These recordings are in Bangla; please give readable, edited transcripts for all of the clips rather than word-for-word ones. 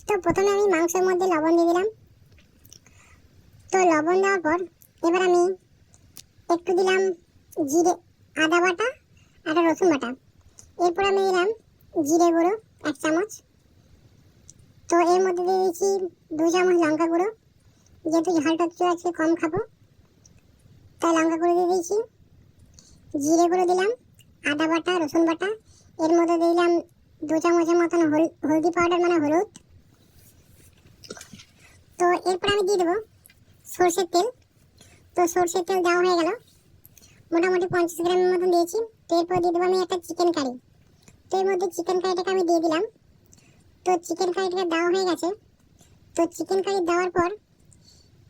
তো প্রথমে আমি মাংসের মধ্যে লবণ দিয়ে দিলাম। তো লবণ দেওয়ার পর এবার আমি একটু দিলাম জিরে, আদা বাটা আর রসুন বাটা। এরপর আমি দিলাম জিরে গুঁড়ো 1 চামচ। তো এর মধ্যে দিয়ে দিয়েছি 2 চামচ লঙ্কা গুঁড়ো, যেহেতু ঝালটা একটু আছে কম খাবো তাই লঙ্কা গুঁড়ো দিয়ে দিয়েছি। জিরে গুঁড়ো দিলাম, আদা বাটা, রসুন বাটা। এর মধ্যে দিয়ে দিলাম 2 চামচের মতন হলদি পাউডার মানে হলুদ। তো এরপর আমি দিয়ে দেবো সরষের তেল। তো সরষের তেল দেওয়া হয়ে গেল, মোটামুটি 50 গ্রামের মতন দিয়েছি। তো এরপর দিয়ে দেবো আমি একটা চিকেন কারি। তো এর মধ্যে চিকেন কারিটাকে আমি দিয়ে দিলাম। তো চিকেন কারিটা দেওয়া হয়ে গেছে। তো চিকেন কারি দেওয়ার পর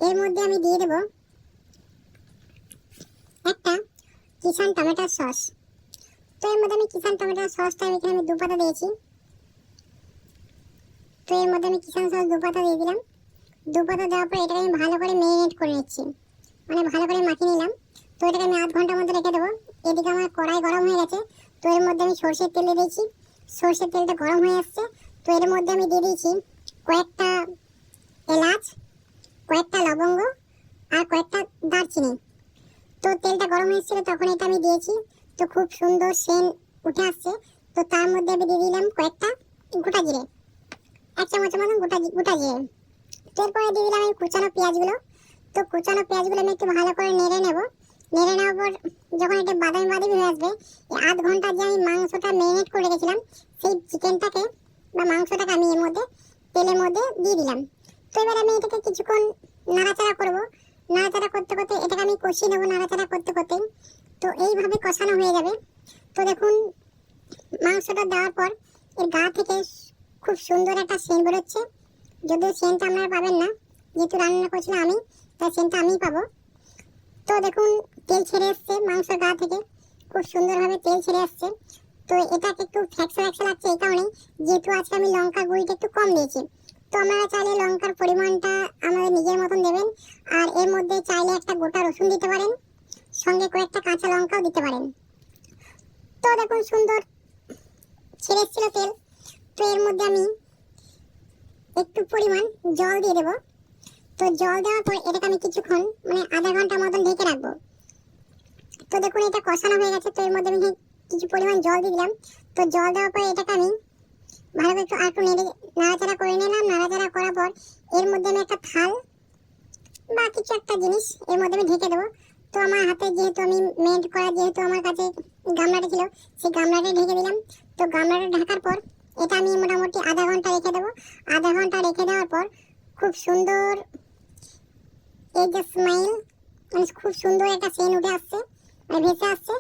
এর মধ্যে আমি দিয়ে দেবো একটা কিষান টমেটোর সস। তো এর মধ্যে আমি কিষান টমেটোর সসটা এখানে আমি 2 পাতা দিয়েছি। তো এর মধ্যে আমি কিষান সস 2 পাতা দিয়ে দিলাম। 2 পাতা দেওয়ার পর এটাকে আমি ভালো করে ম্যারিনেট করে নিচ্ছি, মানে ভালো করে মাখিয়ে নিলাম। তো এটাকে আমি আধ ঘন্টার মধ্যে রেখে দেবো। এদিকে আমার কড়াই গরম হয়ে গেছে। তো এর মধ্যে আমি সরষের তেল দিয়ে দিয়েছি। সরষের তেলটা গরম হয়ে আসছে। তো এর মধ্যে আমি দিয়ে দিয়েছি কয়েকটা এলাচ, কয়েকটা লবঙ্গ আর কয়েকটা দারচিনি। তো তেলটা গরম হয়েছিল তখন এটা আমি দিয়েছি। তো খুব সুন্দর সেন্ট উঠে আসছে। তো তার মধ্যে আমি দিয়ে দিলাম কয়েকটা গোটা জিরে, 1 চামচের মতন গোটা জিরে। এরপরে দিয়ে দিলাম আমি কুচানো পেঁয়াজগুলো। তো কুচানো পেঁয়াজগুলো আমি একটু ভালো করে নেড়ে নেব। নেড়ে নেওয়ার পর যখন এটা বাদামি বাদামি হয়ে আসবে, এই আধ ঘন্টা যে আমি মাংসটা ম্যারিনেট করে রেখেছিলাম সেই চিকেনটাকে বা মাংসটাকে আমি এর মধ্যে তেলের মধ্যে দিয়ে দিলাম। তো এবার আমি এটাকে কিছুক্ষণ নাড়াচাড়া করব। নাড়াচাড়া করতে করতে এটাকে আমি কষিয়ে নেবো নাড়াচাড়া করতে করতে। তো এইভাবে কষানো হয়ে যাবে। তো দেখুন মাংসটা দেওয়ার পর এর গা থেকে খুব সুন্দর একটা সেন্ট বেরোচ্ছে। যদিও সেন্টটা আপনারা পাবেন না, যেহেতু রান্না করছিলাম আমি, তাই সেন্টটা আমিই পাবো। তো দেখুন তেল ছেড়ে এসছে মাংসের গা থেকে, খুব সুন্দরভাবে তেল ছেড়ে আসছে। তো এটাকে একটু ফ্যাকসা ফ্যাকসা লাগছে এই কারণে, যেহেতু আজকে আমি লঙ্কার গুঁড়িটা একটু কম দিয়েছি। তো আপনারা চাইলে লঙ্কার পরিমাণটা আমাদের নিজের মতন দেবেন। আর এর মধ্যে চাইলে একটা গোটা রসুন দিতে পারেন, সঙ্গে কয়েকটা কাঁচা লঙ্কাও দিতে পারেন। তো দেখুন সুন্দর ছেড়ে এসেছিল তেল। তো এর মধ্যে আমি একটু পরিমাণ জল দিয়ে দেবো। তো জল দেওয়ার পর এটাকে আমি কিছুক্ষণ মানে আধা ঘন্টা মতন ঢেকে রাখবো। তো দেখুন এটা কষানো হয়ে গেছে। তো এর মধ্যে আমি কিছু পরিমাণ জল দিয়ে দিলাম। তো জল দেওয়ার পর এটাকে আমি ভালো করে একটু নাড়াচাড়া করে নিলাম। নাড়াচাড়া করার পর এর মধ্যে আমি একটা থাল বা কিছু একটা জিনিস এর মধ্যে আমি ঢেকে দেবো। তো আমার হাতে যেহেতু আমি মেড করা, যেহেতু আমার কাছে গামলাটা ছিল, সেই গামলাটা ঢেকে দিলাম। তো গামলাটা ঢাকার পর এটা আমি মোটামুটি আধা ঘন্টা রেখে দেবো। আধা ঘন্টা রেখে দেওয়ার পর খুব সুন্দর এই যে স্মাইল, মানে খুব সুন্দর একটা সেন্ট উঠে আসছে, মানে ভেসে আসছে।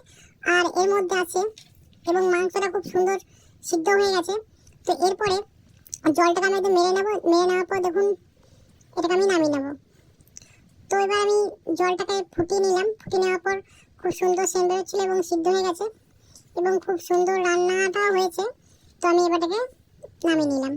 আর এর মধ্যে আছে এবং মাংসটা খুব সুন্দর সিদ্ধ হয়ে গেছে। তো এরপরে জলটাকে আমি একটু মেরে নেবো। মেরে নেওয়ার পর দেখুন এটাকে আমি নামিয়ে নেবো। তো এবার আমি জলটাকে ফুটিয়ে নিলাম। ফুটিয়ে নেওয়ার পর খুব সুন্দর সেন্ট বেরোচ্ছিল এবং সিদ্ধ হয়ে গেছে এবং খুব সুন্দর রান্নাটা হয়েছে। তো আমি এবারটাকে নামিয়ে নিলাম।